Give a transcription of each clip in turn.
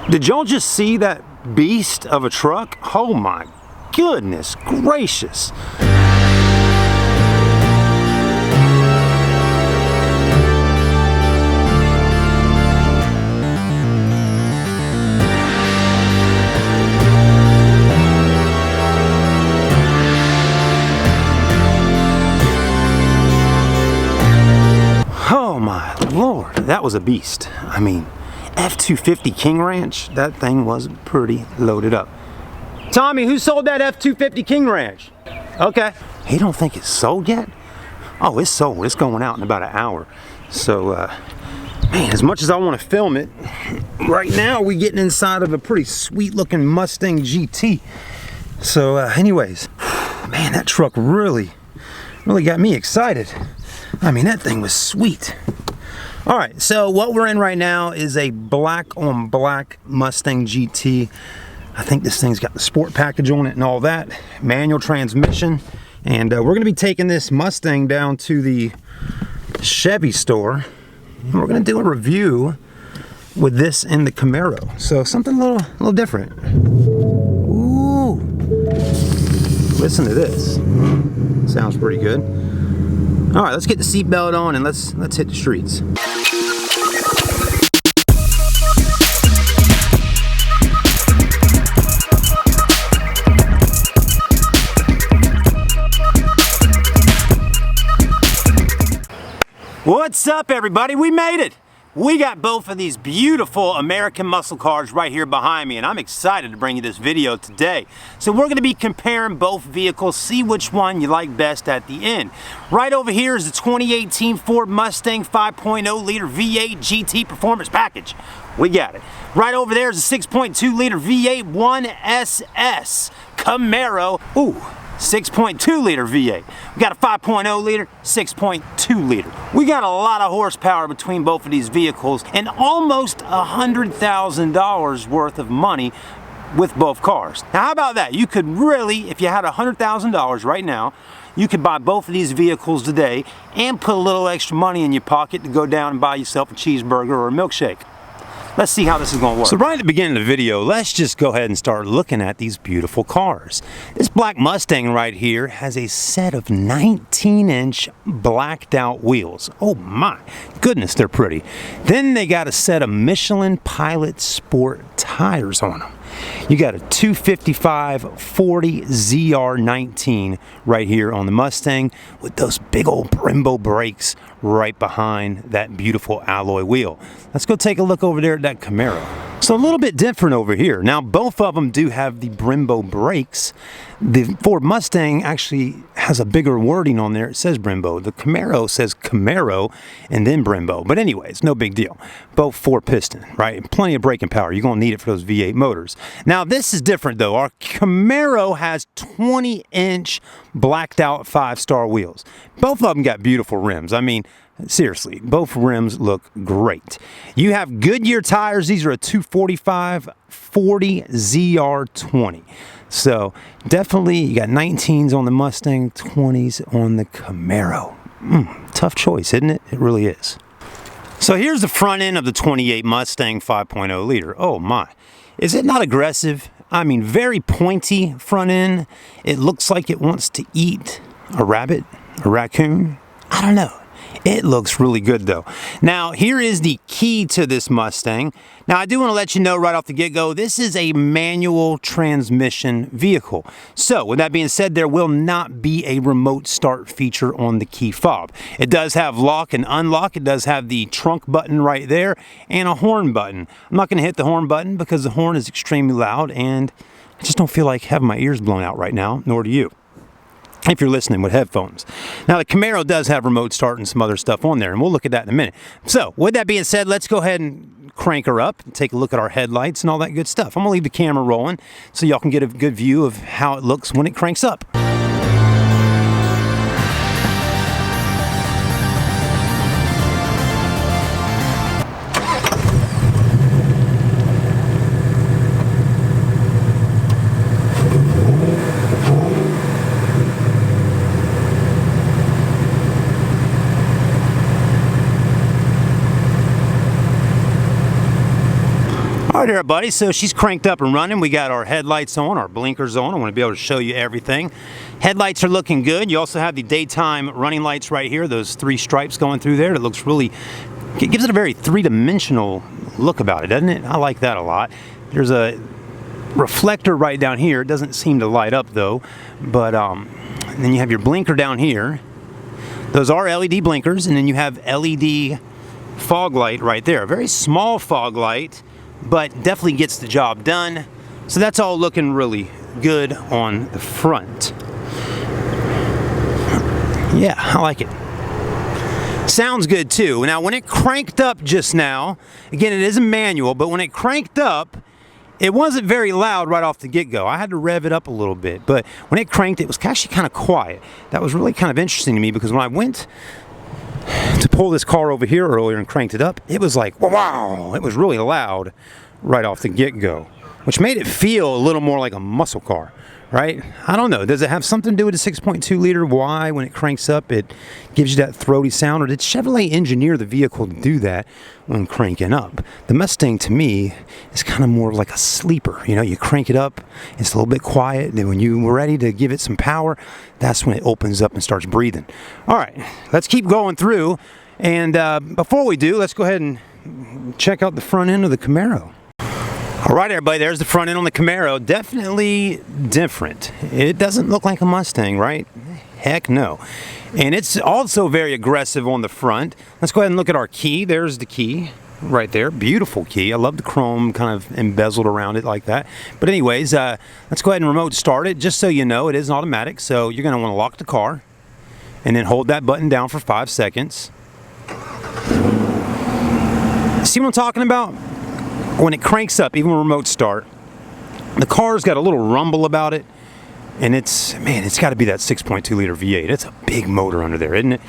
Did y'all just see that beast of a truck? Oh my goodness gracious. Oh my Lord, that was a beast. I mean, F-250 King Ranch, that thing was pretty loaded up. Tommy, who sold that F-250 King Ranch? Okay. He don't think it's sold yet? Oh, it's sold. It's going out in about an hour. So, man, as much as I want to film it, right now we're getting inside of a pretty sweet looking Mustang GT. So, anyways, man, that truck really got me excited. I mean, that thing was sweet. All right, so what we're in right now is a black on black Mustang GT. I think this thing's got the sport package on it and all that, manual transmission. And we're gonna be taking this Mustang down to the Chevy store. And we're gonna do a review with this in the Camaro. So something a little different. Ooh, listen to this. Sounds pretty good. All right, let's get the seatbelt on and let's hit the streets. What's up, everybody? We made it. We got both of these beautiful American muscle cars right here behind me, and I'm excited to bring you this video today. So we're going to be comparing both vehicles, see which one you like best at the end. Right over here is the 2018 Ford Mustang 5.0 liter V8 GT Performance Package. We got it. Right over there is a 6.2 liter V8 1SS Camaro. Ooh. 6.2 liter V8. We got a 5.0 liter, 6.2 liter. We got a lot of horsepower between both of these vehicles and almost $100,000 worth of money with both cars. Now how about that? You could really, if you had $100,000 right now, you could buy both of these vehicles today and put a little extra money in your pocket to go down and buy yourself a cheeseburger or a milkshake. Let's see how this is going to work. So right at the beginning of the video, let's just go ahead and start looking at these beautiful cars. This black Mustang right here has a set of 19-inch blacked out wheels. Oh my goodness, they're pretty. Then they got a set of Michelin Pilot Sport tires on them. You got a 255/40 ZR19 right here on the Mustang with those big old Brembo brakes right behind that beautiful alloy wheel. Let's go take a look over there at that Camaro. So a little bit different over here. Now both of them do have the Brembo brakes. The Ford Mustang actually has a bigger wording on there. It says Brembo. The Camaro says Camaro and then Brembo. But anyways, no big deal. Both 4-piston, right? Plenty of braking power. You're going to need it for those V8 motors. Now this is different though. Our Camaro has 20-inch blacked out 5-star wheels. Both of them got beautiful rims. I mean, seriously, both rims look great. You have Goodyear tires. These are a 245/40 ZR20. So definitely you got 19s on the Mustang, 20s on the Camaro. Tough choice, isn't it? It really is. So here's the front end of the 28 Mustang 5.0 liter. Oh my. Is it not aggressive? I mean, very pointy front end. It looks like it wants to eat a rabbit, a raccoon. I don't know. It looks really good though. Now here is the key to this Mustang. Now I do want to let you know right off the get-go, this is a manual transmission vehicle. So with that being said, there will not be a remote start feature on the key fob. It does have lock and unlock. It does have the trunk button right there and a horn button. I'm not going to hit the horn button because the horn is extremely loud and I just don't feel like having my ears blown out right now, nor do you, if you're listening with headphones. Now the Camaro does have remote start and some other stuff on there, and we'll look at that in a minute. So with that being said, let's go ahead and crank her up and take a look at our headlights and all that good stuff. I'm gonna leave the camera rolling so y'all can get a good view of how it looks when it cranks up. All right, everybody, so she's cranked up and running. We got our headlights on, our blinkers on. I want to be able to show you everything. Headlights are looking good. You also have the daytime running lights right here, those 3 stripes going through there. It looks really, it gives it a very three-dimensional look about it, doesn't it? I like that a lot. There's a reflector right down here. It doesn't seem to light up though, but then you have your blinker down here. Those are LED blinkers, and then you have LED fog light right there. A very small fog light, but definitely gets the job done. So that's all looking really good on the front. Yeah, I like it. Sounds good too. Now when it cranked up just now, again it is a manual, but when it cranked up, it wasn't very loud right off the get-go. I had to rev it up a little bit, but when it cranked, it was actually kind of quiet. That was really kind of interesting to me, because when I went to pull this car over here earlier and cranked it up, it was like, wow, it was really loud right off the get-go, which made it feel a little more like a muscle car, right? I don't know. Does it have something to do with the 6.2 liter? Why, when it cranks up, it gives you that throaty sound? Or did Chevrolet engineer the vehicle to do that when cranking up? The Mustang, to me, is kind of more like a sleeper. You know, you crank it up, it's a little bit quiet, and then when you're ready to give it some power, that's when it opens up and starts breathing. All right, let's keep going through. And before we do, let's go ahead and check out the front end of the Camaro. All right, everybody, there's the front end on the Camaro. Definitely different. It doesn't look like a Mustang, right? Heck no. And it's also very aggressive on the front. Let's go ahead and look at our key. There's the key right there. Beautiful key. I love the chrome kind of embezzled around it like that. But anyways, let's go ahead and remote start it. Just so you know, it is an automatic, so you're going to want to lock the car and then hold that button down for 5 seconds. See what I'm talking about? When it cranks up, even remote start, the car's got a little rumble about it, and it's got to be that 6.2 liter V8. It's a big motor under there, isn't it?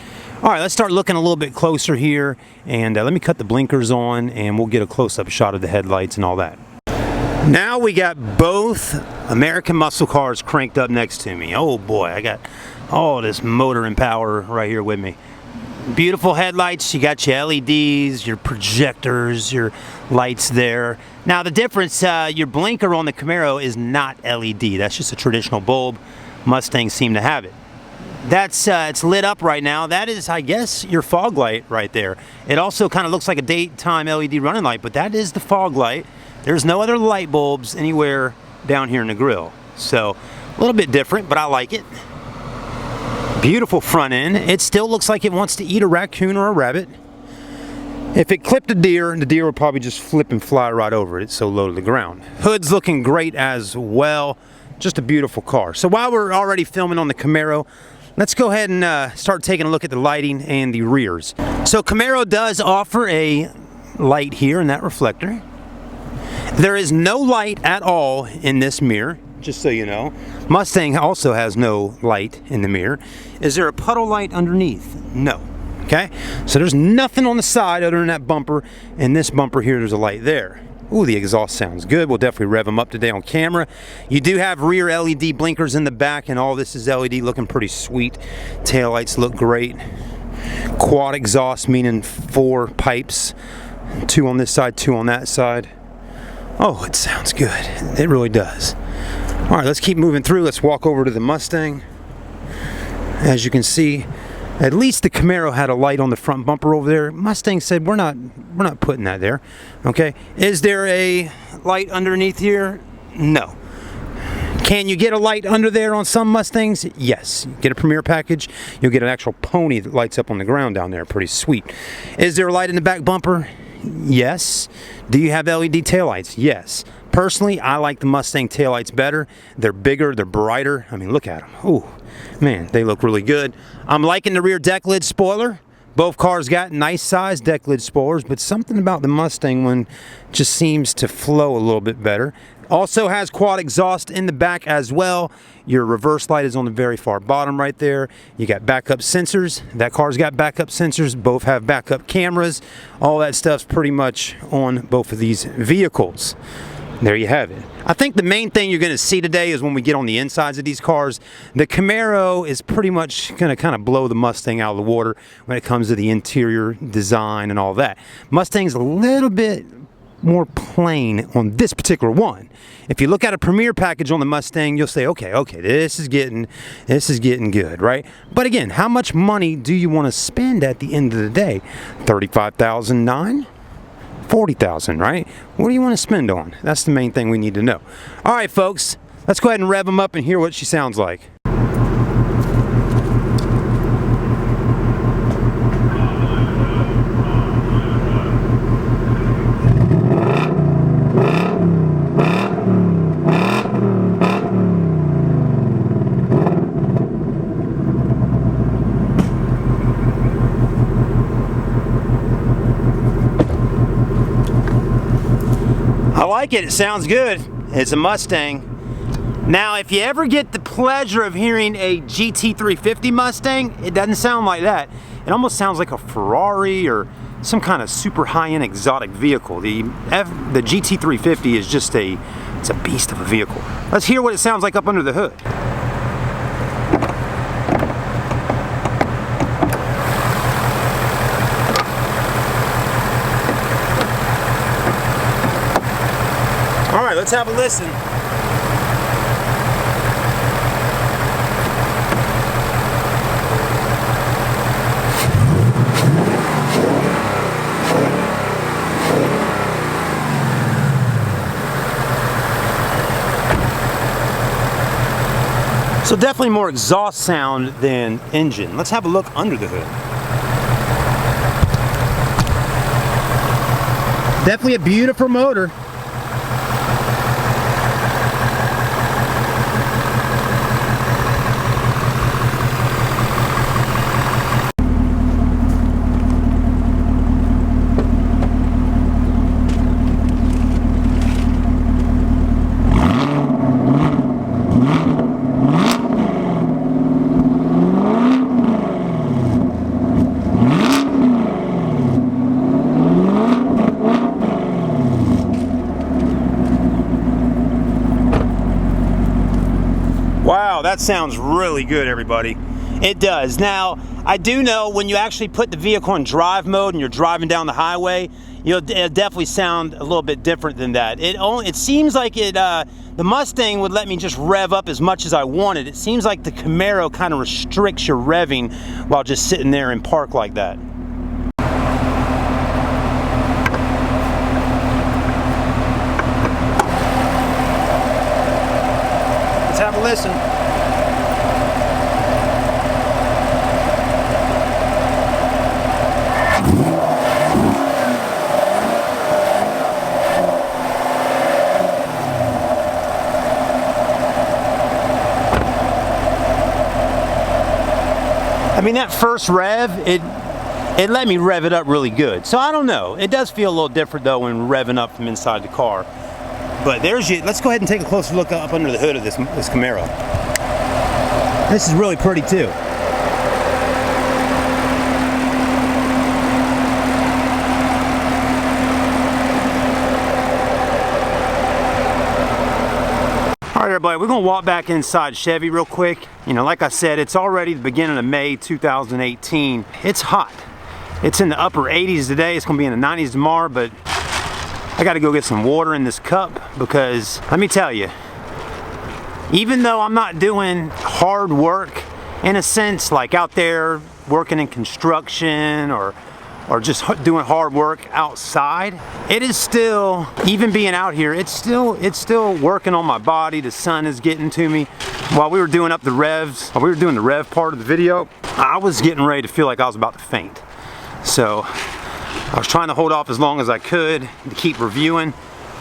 All right, let's start looking a little bit closer here, and let me cut the blinkers on, and we'll get a close-up shot of the headlights and all that. Now we got both American muscle cars cranked up next to me. Oh boy, I got all this motor and power right here with me. Beautiful headlights. You got your LEDs, your projectors, your lights there. Now the difference, your blinker on the Camaro is not LED. That's just a traditional bulb. Mustangs seem to have it. That's it's lit up right now. That is, I guess, your fog light right there. It also kind of looks like a daytime LED running light, but that is the fog light. There's no other light bulbs anywhere down here in the grill. So a little bit different, but I like it. Beautiful front end. It still looks like it wants to eat a raccoon or a rabbit. If it clipped a deer, the deer would probably just flip and fly right over it. It's so low to the ground. Hood's looking great as well. Just a beautiful car. So while we're already filming on the Camaro, let's go ahead and start taking a look at the lighting and the rears. So Camaro does offer a light here in that reflector. There is no light at all in this mirror, just so you know. Mustang also has no light in the mirror. Is there a puddle light underneath? No. Okay, so there's nothing on the side other than that bumper, and this bumper here, there's a light there. Ooh, the exhaust sounds good. We'll definitely rev them up today on camera. You do have rear LED blinkers in the back, and all this is LED, looking pretty sweet. Taillights look great. Quad exhaust, meaning 4 pipes. 2 on this side, 2 on that side. Oh, it sounds good. It really does. All right, let's keep moving through. Let's walk over to the Mustang. As you can see, at least the Camaro had a light on the front bumper over there. Mustang said, we're not putting that there. Okay, is there a light underneath here? No. Can you get a light under there on some Mustangs? Yes. You get a Premier package, you'll get an actual pony that lights up on the ground down there. Pretty sweet. Is there a light in the back bumper? Yes. Do you have LED taillights? Yes. Personally, I like the Mustang taillights better. They're bigger, they're brighter. I mean, look at them. Ooh, man, they look really good. I'm liking the rear deck lid spoiler. Both cars got nice size deck lid spoilers, but something about the Mustang one just seems to flow a little bit better. Also has quad exhaust in the back as well. Your reverse light is on the very far bottom right there. You got backup sensors. That car's got backup sensors. Both have backup cameras. All that stuff's pretty much on both of these vehicles. There you have it. I think the main thing you're going to see today is when we get on the insides of these cars, the Camaro is pretty much going to kind of blow the Mustang out of the water when it comes to the interior design and all that. Mustang's a little bit more plain on this particular one. If you look at a Premier package on the Mustang, you'll say, okay, this is getting good, right? But again, how much money do you want to spend at the end of the day? $35,900? $40,000, right? What do you want to spend on? That's the main thing we need to know. All right, folks, let's go ahead and rev them up and hear what she sounds like. I like it. It sounds good. It's a Mustang. Now, if you ever get the pleasure of hearing a GT350 Mustang, it doesn't sound like that. It almost sounds like a Ferrari or some kind of super high-end exotic vehicle. The GT350 is just it's a beast of a vehicle. Let's hear what it sounds like up under the hood. All right, let's have a listen. So definitely more exhaust sound than engine. Let's have a look under the hood. Definitely a beautiful motor. Wow, that sounds really good, everybody. It does. Now, I do know when you actually put the vehicle in drive mode and you're driving down the highway, it'll definitely sound a little bit different than that. It seems like the Mustang would let me just rev up as much as I wanted. It seems like the Camaro kind of restricts your revving while just sitting there in park like that. Let's have a listen. I mean, that first rev, it let me rev it up really good. So I don't know. It does feel a little different though when revving up from inside the car. But let's go ahead and take a closer look up under the hood of this Camaro. This is really pretty too. All right, everybody, we're gonna walk back inside Chevy real quick. You know, like I said, it's already the beginning of May 2018. It's hot. It's in the upper 80s today. It's gonna be in the 90s tomorrow, but I gotta go get some water in this cup because let me tell you, even though I'm not doing hard work in a sense, like out there working in construction or just doing hard work outside, it is still, even being out here, it's still working on my body. The sun is getting to me. While we were doing up the revs, while we were doing the rev part of the video, I was getting ready to feel like I was about to faint. So I was trying to hold off as long as I could to keep reviewing,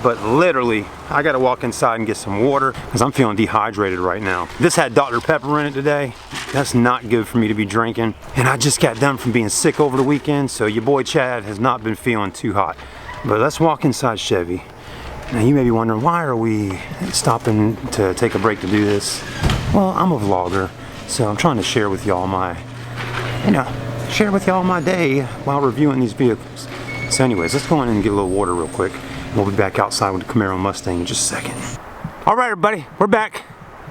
but literally I gotta walk inside and get some water because I'm feeling dehydrated right now. This had Dr. Pepper in it today. That's not good for me to be drinking. And I just got done from being sick over the weekend, so your boy Chad has not been feeling too hot. But let's walk inside Chevy. Now you may be wondering, why are we stopping to take a break to do this? Well, I'm a vlogger, so I'm trying to share with y'all my day while reviewing these vehicles. So anyways, let's go in and get a little water real quick. We'll be back outside with the Camaro Mustang in just a second. All right, everybody, we're back.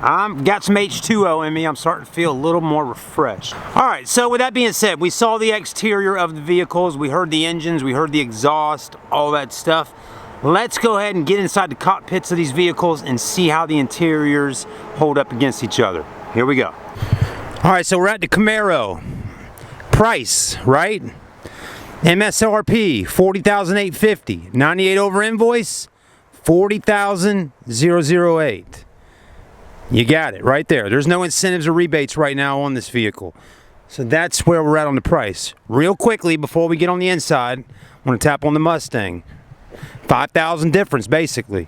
I've got some H2O in me. I'm starting to feel a little more refreshed. All right, so with that being said, we saw the exterior of the vehicles. We heard the engines, we heard the exhaust, all that stuff. let's go ahead and get inside the cockpits of these vehicles and see how the interiors hold up against each other. Here we go. All right, so we're at the Camaro. Price, right? MSRP, $40,850. 98 over invoice, $40,008. You got it right there. There's no incentives or rebates right now on this vehicle. So that's where we're at on the price. Real quickly, before we get on the inside, I'm going to tap on the Mustang. $5,000 difference, basically.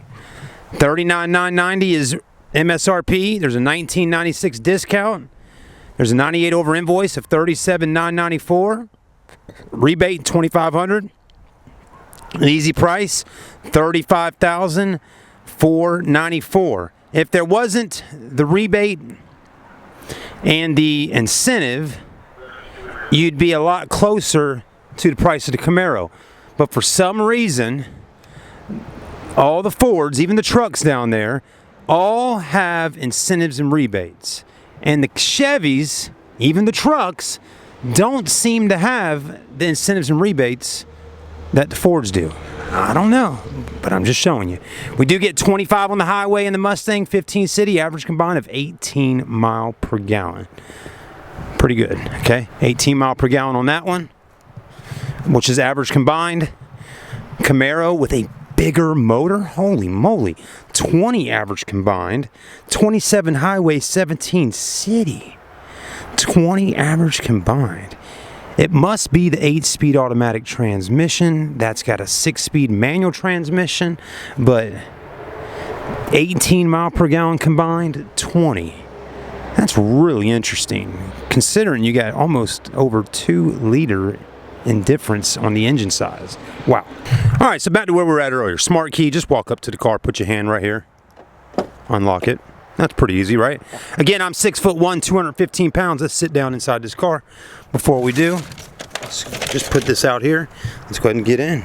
$39,990 is MSRP. There's a $19.96 discount. There's a 98 over invoice of $37,994. Rebate $2,500. An easy price $35,494. If there wasn't the rebate and the incentive, you'd be a lot closer to the price of the Camaro. But for some reason, all the Fords, even the trucks down there, all have incentives and rebates. And the Chevys, even the trucks, don't seem to have the incentives and rebates that the Fords do. I don't know, but I'm just showing you. We do get 25 on the highway in the Mustang, 15 city, average combined of 18 mile per gallon. Pretty good, okay? 18 mile per gallon on that one, which is average combined. Camaro with a bigger motor, holy moly, 20 average combined, 27 highway, 17 city, 20 average combined. It must be the 8-speed automatic transmission. That's got a 6-speed manual transmission, but 18 mile per gallon combined, 20. That's really interesting, considering you got almost over 2 liter in difference on the engine size. Wow. All right, so back to where we were at earlier. Smart key, just walk up to the car, put your hand right here, unlock it. That's pretty easy, right? Again, I'm 6'1", 215 pounds. Let's sit down inside this car. Before we do, let's just put this out here. Let's go ahead and get in.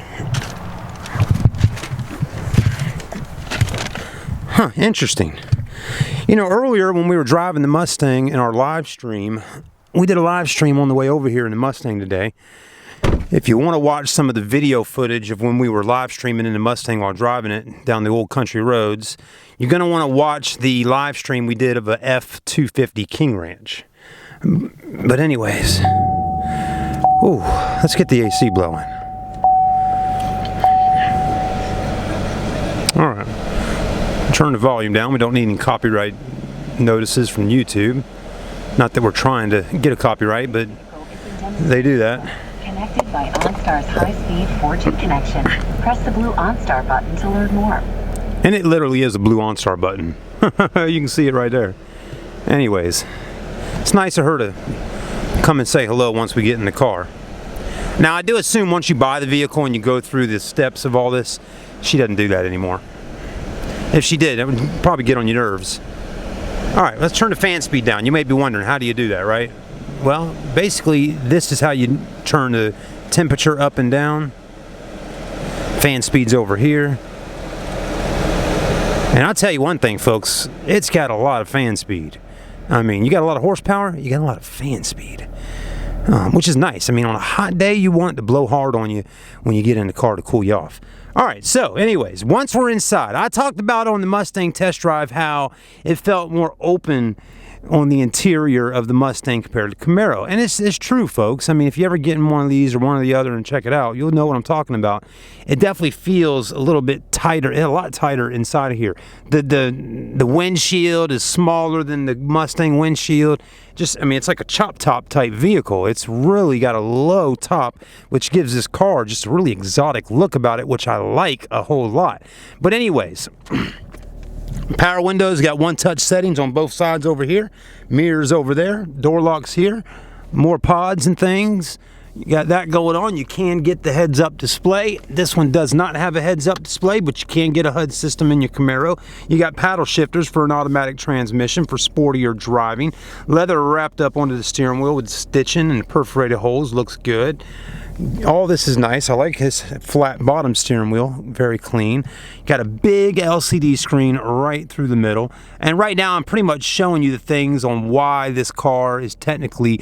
Huh, interesting. You know, earlier when we were driving the Mustang in our live stream, we did a live stream on the way over here in the Mustang today. If you want to watch some of the video footage of when we were live streaming in the Mustang while driving it down the old country roads, you're going to want to watch the live stream we did of a F-250 King Ranch. But anyways, ooh, let's get the AC blowing. All right, turn the volume down. We don't need any copyright notices from YouTube. Not that we're trying to get a copyright, but they do that. Connected by OnStar's high-speed 4G connection. Press the blue OnStar button to learn more. And it literally is a blue OnStar button. You can see it right there. Anyways, it's nice of her to come and say hello once we get in the car. Now, I do assume once you buy the vehicle and you go through the steps of all this, she doesn't do that anymore. If she did, it would probably get on your nerves. All right, let's turn the fan speed down. You may be wondering, how do you do that, right? Well, basically, this is how you turn the temperature up and down. Fan speed's over here. And I'll tell you one thing, folks, it's got a lot of fan speed. I mean, you got a lot of horsepower, you got a lot of fan speed, which is nice. I mean, on a hot day, you want it to blow hard on you when you get in the car to cool you off. All right, so anyways, once we're inside, I talked about on the Mustang test drive how it felt more open on the interior of the Mustang compared to Camaro. And it's true, folks. I mean, if you ever get in one of these or one or the other and check it out, you'll know what I'm talking about. It definitely feels a little bit tighter, a lot tighter inside of here. The windshield is smaller than the Mustang windshield. Just, I mean, it's like a chop top type vehicle. It's really got a low top, which gives this car just a really exotic look about it, which I like a whole lot. But anyways, power windows, got one touch settings on both sides over here. Mirrors over there. Door locks here. More pods and things. You got that going on. You can get the heads up display. This one does not have a heads up display, but you can get a HUD system in your Camaro. You got paddle shifters for an automatic transmission for sportier driving. Leather wrapped up onto the steering wheel with stitching and perforated holes. Looks good. All this is nice. I like his flat bottom steering wheel, very clean. Got a big LCD screen right through the middle. And right now I'm pretty much showing you the things on why this car is technically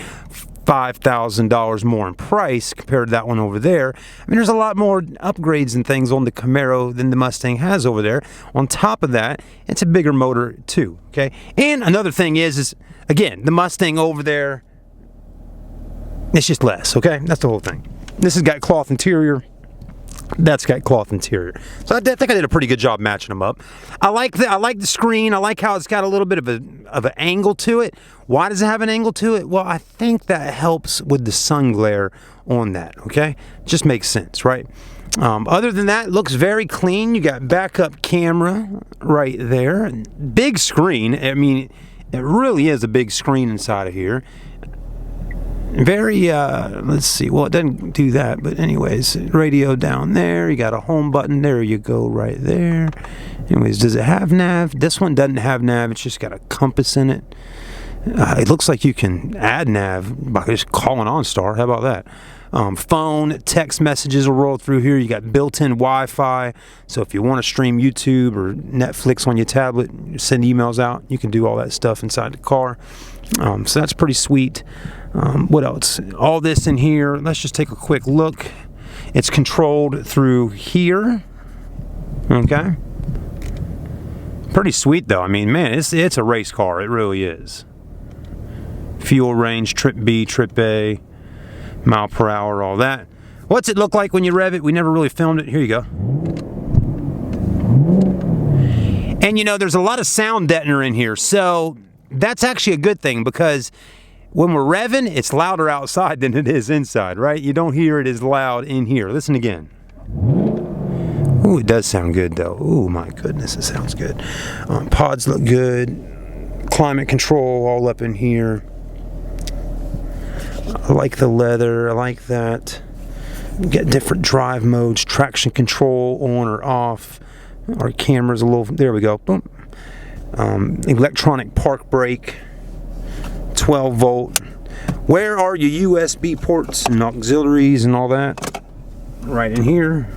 $5,000 more in price compared to that one over there. I mean, there's a lot more upgrades and things on the Camaro than the Mustang has over there. On top of that, it's a bigger motor too, okay? And another thing is again, the Mustang over there, it's just less, okay? That's the whole thing. This has got cloth interior. That's got cloth interior. So I think I did a pretty good job matching them up. I like the screen. I like how it's got a little bit of an angle to it. Why does it have an angle to it? Well, I think that helps with the sun glare on that, okay? Just makes sense, right? Other than that, it looks very clean. You got backup camera right there. Big screen. I mean, it really is a big screen inside of here. Very, let's see, well, it doesn't do that, but anyways, radio down there, you got a home button, there you go, right there. Anyways, does it have nav? This one doesn't have nav, it's just got a compass in it. It looks like you can add nav by just calling OnStar, how about that? Phone, text messages will roll through here. You got built-in Wi-Fi, so if you want to stream YouTube or Netflix on your tablet, send emails out, you can do all that stuff inside the car. So that's pretty sweet. What else? All this in here, let's just take a quick look. It's controlled through here, okay? Pretty sweet though. I mean, man, it's a race car, it really is. Fuel range, trip B, trip A, mile per hour, all that. What's it look like when you rev it? We never really filmed it. Here you go. And you know, there's a lot of sound deadener in here, so that's actually a good thing, because when we're revving, it's louder outside than it is inside, right? You don't hear it as loud in here. Listen again. Ooh, it does sound good though. Ooh, my goodness, it sounds good. Pods look good. Climate control all up in here. I like the leather, I like that. You get different drive modes, traction control on or off. Our camera's a little, there we go, boom. Electronic park brake, 12 volt. Where are your USB ports and auxiliaries and all that? Right in here.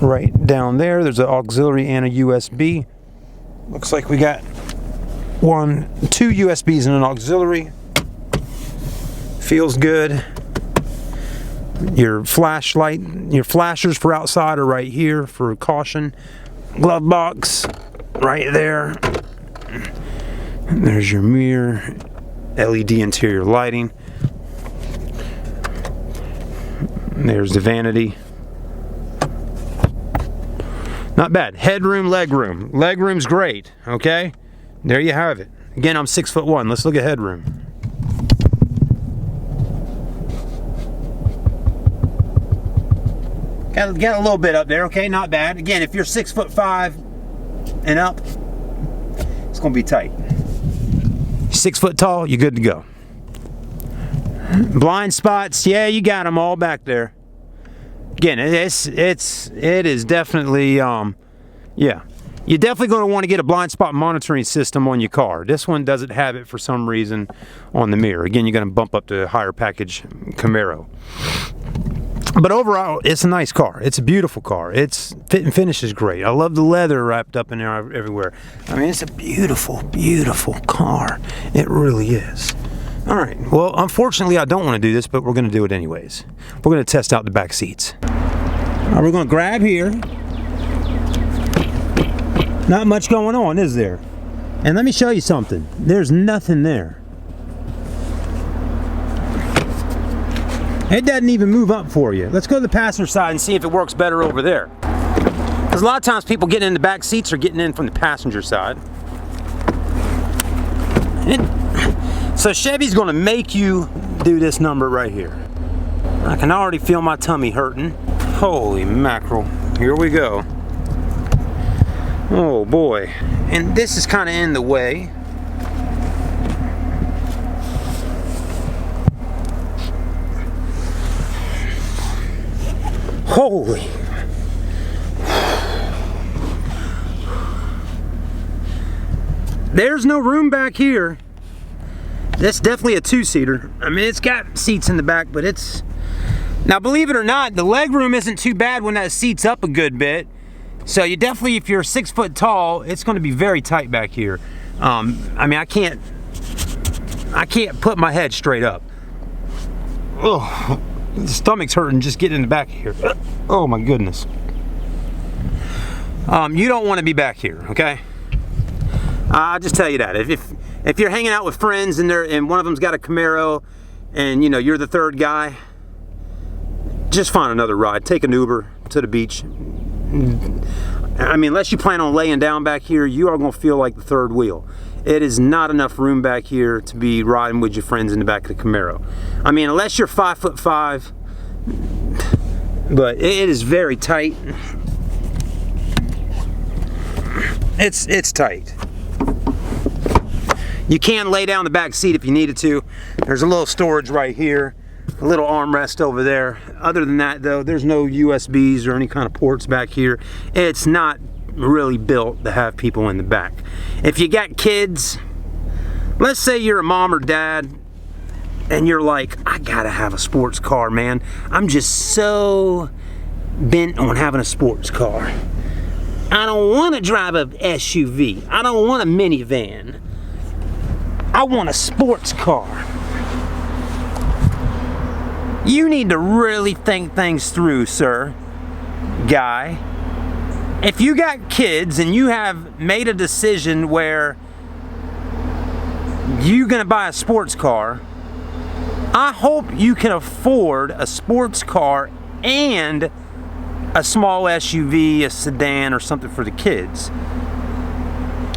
Right down there, there's an auxiliary and a USB. Looks like we got two USBs and an auxiliary. Feels good. Your flashlight, your flashers for outside are right here for caution. Glove box right there. And there's your mirror, LED interior lighting. And there's the vanity. Not bad. Headroom, legroom. Legroom's great, okay? There you have it. Again, I'm 6'1". Let's look at headroom. Got a little bit up there, okay? Not bad. Again, if you're 6'5" and up, it's gonna be tight. 6 foot tall, you're good to go. Blind spots, yeah, you got them all back there. Again, it is definitely, yeah. You're definitely going to want to get a blind spot monitoring system on your car. This one doesn't have it for some reason on the mirror. Again, you're going to bump up to a higher package Camaro. But overall, it's a nice car. It's a beautiful car. Its fit and finish is great. I love the leather wrapped up in there everywhere. I mean, it's a beautiful, beautiful car. It really is. All right, well, unfortunately, I don't want to do this, but we're going to do it anyways. We're going to test out the back seats. All right, we're going to grab here. Not much going on, is there? And let me show you something. There's nothing there. It doesn't even move up for you. Let's go to the passenger side and see if it works better over there. Because a lot of times people getting in the back seats are getting in from the passenger side. So Chevy's going to make you do this number right here. I can already feel my tummy hurting. Holy mackerel. Here we go. Oh boy. And this is kind of in the way. Holy. There's no room back here. That's definitely a two-seater. I mean, it's got seats in the back, but it's... Now, believe it or not, the leg room isn't too bad when that seat's up a good bit. So you definitely, if you're 6 foot tall, it's going to be very tight back here. I mean, I can't put my head straight up. Oh, the stomach's hurting just getting in the back here. Oh my goodness. You don't want to be back here, okay? I'll just tell you that. If you're hanging out with friends and one of them's got a Camaro and you know you're the third guy, just find another ride. Take an Uber to the beach. I mean, unless you plan on laying down back here, you are going to feel like the third wheel. It is not enough room back here to be riding with your friends in the back of the Camaro. I mean, unless you're 5'5", but it is very tight. It's tight. You can lay down the back seat if you needed to. There's a little storage right here, a little armrest over there. Other than that though, there's no USBs or any kind of ports back here. It's not really built to have people in the back. If you got kids, let's say you're a mom or dad and you're like, I gotta have a sports car, man. I'm just so bent on having a sports car. I don't want to drive a SUV. I don't want a minivan. I want a sports car. You need to really think things through, sir, guy. If you got kids and you have made a decision where you're gonna buy a sports car, I hope you can afford a sports car and a small SUV, a sedan, or something for the kids.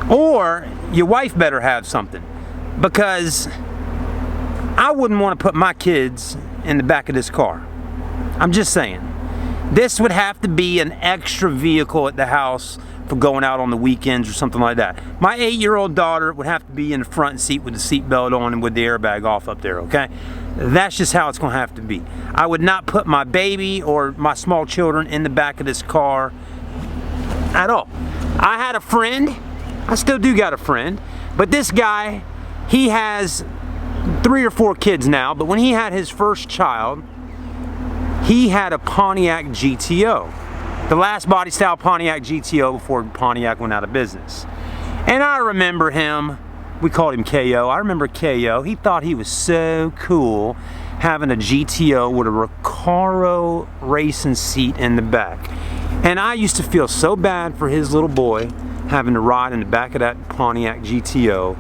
Or your wife better have something, because I wouldn't want to put my kids in the back of this car. I'm just saying. This would have to be an extra vehicle at the house for going out on the weekends or something like that. My 8-year-old daughter would have to be in the front seat with the seatbelt on and with the airbag off up there, okay? That's just how it's going to have to be. I would not put my baby or my small children in the back of this car at all. I had a friend, I still do got a friend, but this guy, he has 3 or 4 kids now, but when he had his first child, he had a Pontiac GTO. The last body style Pontiac GTO before Pontiac went out of business. And I remember him, we called him KO. I remember KO, he thought he was so cool having a GTO with a Recaro racing seat in the back. And I used to feel so bad for his little boy having to ride in the back of that Pontiac GTO,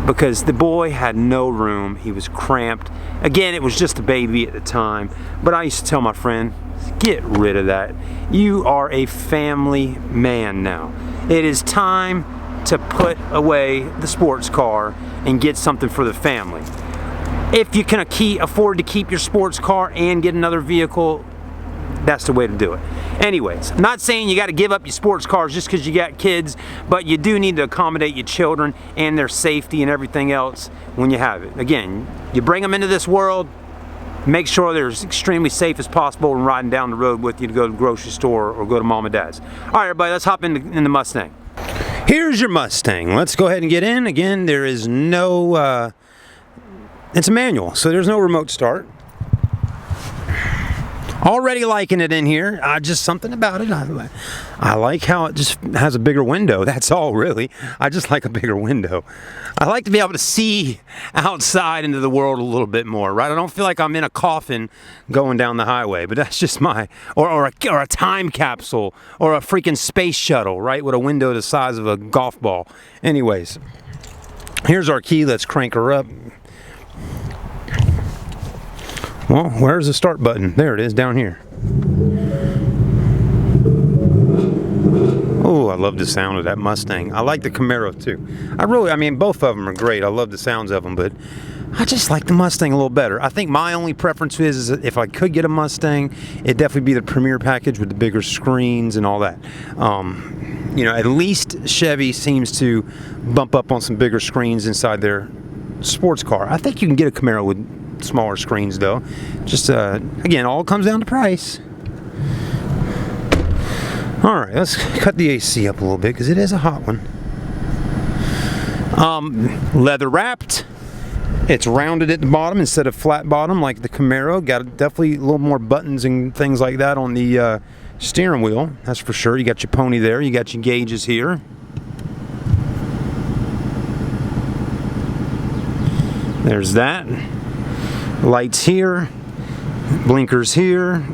because the boy had no room. He was cramped. Again, it was just a baby at the time, but I used to tell my friend, get rid of that. You are a family man now. It is time to put away the sports car and get something for the family. If you can afford to keep your sports car and get another vehicle, that's the way to do it. Anyways, I'm not saying you got to give up your sports cars just because you got kids, but you do need to accommodate your children and their safety and everything else when you have it. Again, you bring them into this world, make sure they're as extremely safe as possible when riding down the road with you to go to the grocery store or go to mom and dad's. All right, everybody, let's hop in the Mustang. Here's your Mustang. Let's go ahead and get in. Again, there is no, it's a manual, so there's no remote start. Already liking it in here. Just something about it. I like how it just has a bigger window. That's all, really. I just like a bigger window. I like to be able to see outside into the world a little bit more, right? I don't feel like I'm in a coffin going down the highway, but that's just my, or a time capsule, or a freaking space shuttle, right? With a window the size of a golf ball. Anyways, here's our key. Let's crank her up. Well, where's the start button? There it is, down here. Oh, I love the sound of that Mustang. I like the Camaro too. I mean, both of them are great. I love the sounds of them, but I just like the Mustang a little better. I think my only preference is that if I could get a Mustang, it'd definitely be the Premier package with the bigger screens and all that. You know, at least Chevy seems to bump up on some bigger screens inside their sports car. I think you can get a Camaro with smaller screens though. Just again, all comes down to price. All right, let's cut the AC up a little bit because it is a hot one. Leather wrapped. It's rounded at the bottom instead of flat bottom like the Camaro. Got definitely a little more buttons and things like that on the steering wheel, that's for sure. You got your pony there, you got your gauges here. There's that. Lights here. Blinkers here,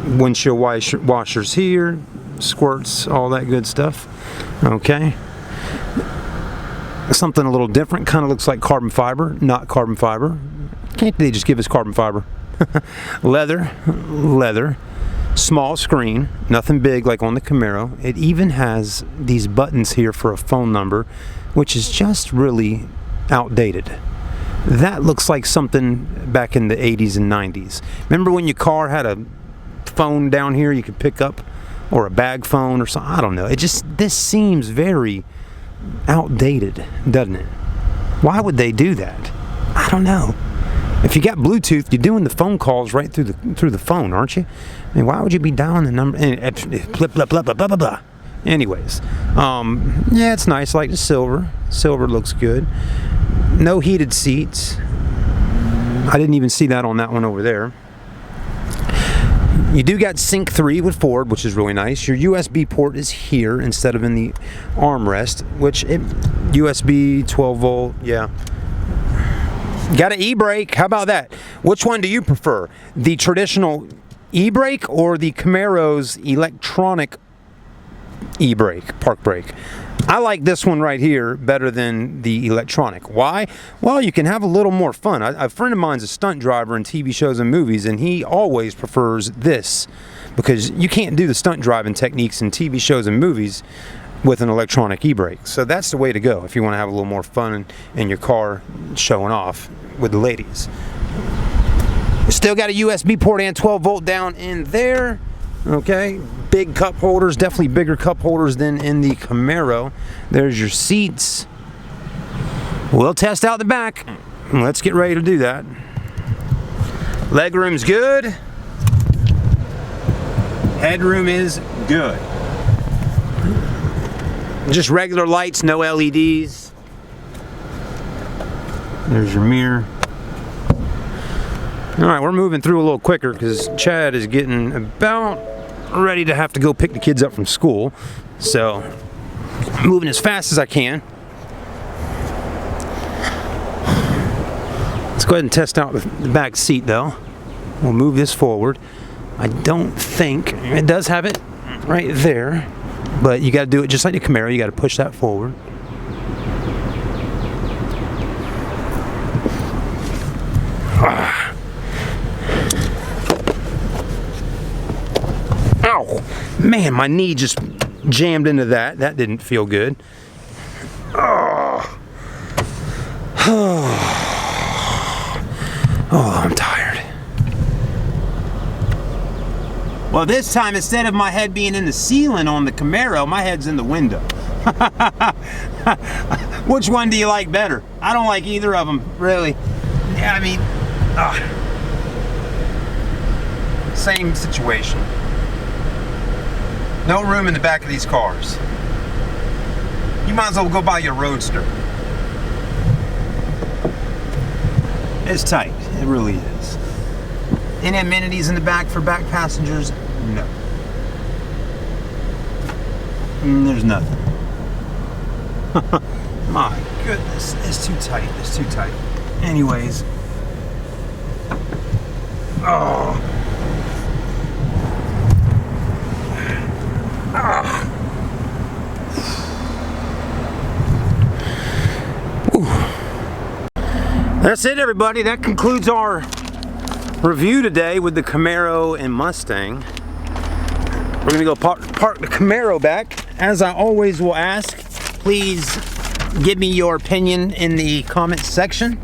windshield washers here, squirts, all that good stuff. Okay. Something a little different, kind of looks like carbon fiber, not carbon fiber. Can't they just give us carbon fiber? Leather, small screen, nothing big like on the Camaro. It even has these buttons here for a phone number, which is just really outdated. That looks like something back in the 80s and 90s. Remember when your car had a phone down here you could pick up, or a bag phone or something? I don't know. This seems very outdated, doesn't it? Why would they do that? I don't know. If you got Bluetooth, you're doing the phone calls right through the phone, aren't you? I mean, why would you be dialing the number? Blah, blah, blah, blah, blah, blah, blah. Anyways, yeah, it's nice. Like the silver. Silver looks good. No heated seats. I didn't even see that on that one over there. You do got Sync 3 with Ford, which is really nice. Your USB port is here instead of in the armrest, which USB 12 volt, yeah. Got an e-brake. How about that? Which one do you prefer? The traditional e-brake or the Camaro's electronic e-brake, park brake? I like this one right here better than the electronic. Why? Well, you can have a little more fun. A friend of mine's a stunt driver in TV shows and movies, and he always prefers this because you can't do the stunt driving techniques in TV shows and movies with an electronic e-brake. So that's the way to go if you want to have a little more fun in your car showing off with the ladies. Still got a USB port and 12 volt down in there. Okay, big cup holders, definitely bigger cup holders than in the Camaro. There's your seats. We'll test out the back. Let's get ready to do that. Legroom's good. Headroom is good. Just regular lights, no LEDs. There's your mirror. All right, we're moving through a little quicker because Chad is getting about ready to have to go pick the kids up from school. So, moving as fast as I can. Let's go ahead and test out the back seat though. We'll move this forward. I don't think, it does have it right there, but you got to do it just like the Camaro. You got to push that forward. Ow! Man, my knee just jammed into that. That didn't feel good. Oh, I'm tired. Well, this time, instead of my head being in the ceiling on the Camaro, my head's in the window. Which one do you like better? I don't like either of them, really. Yeah, I mean, same situation. No room in the back of these cars. You might as well go buy your Roadster. It's tight, it really is. Any amenities in the back for back passengers? No. There's nothing. My goodness, it's too tight, it's too tight. Anyways. Oh. That's it, everybody. That concludes our review today with the Camaro and Mustang. We're gonna go park the Camaro back. As I always will ask, please give me your opinion in the comments section.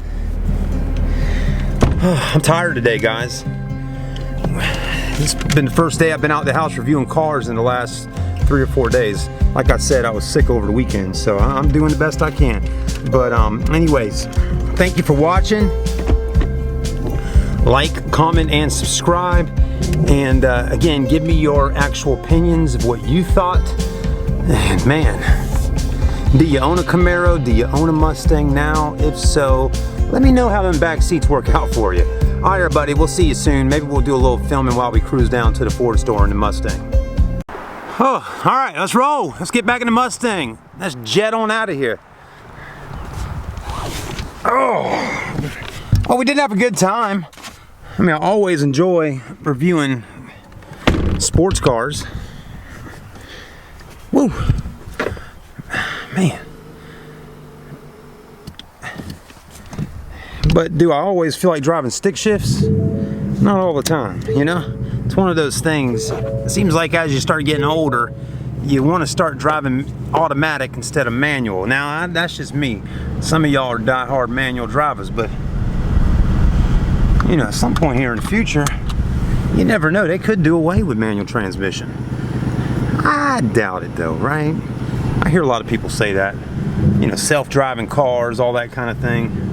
I'm tired today, guys. It's been the first day I've been out of the house reviewing cars in the last 3 or 4 days. Like I said, I was sick over the weekend, so I'm doing the best I can. But anyways, thank you for watching. Like, comment, and subscribe. And again, give me your actual opinions of what you thought. And man, do you own a Camaro? Do you own a Mustang now? If so, let me know how them back seats work out for you. All right, everybody, we'll see you soon. Maybe we'll do a little filming while we cruise down to the Ford store in the Mustang. Oh, all right, let's roll. Let's get back in the Mustang. Let's jet on out of here. Oh, well, we did have a good time. I mean, I always enjoy reviewing sports cars. Woo! Man. But do I always feel like driving stick shifts? Not all the time, you know? It's one of those things. It seems like as you start getting older, you want to start driving automatic instead of manual. Now, that's just me. Some of y'all are die-hard manual drivers, but you know, at some point here in the future, you never know. They could do away with manual transmission. I doubt it though, right? I hear a lot of people say that. You know, self-driving cars, all that kind of thing.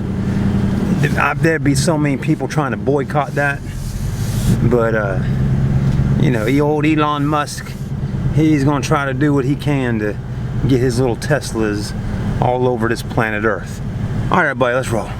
There'd be so many people trying to boycott that. But, you know, old Elon Musk, he's going to try to do what he can to get his little Teslas all over this planet Earth. All right, everybody, let's roll.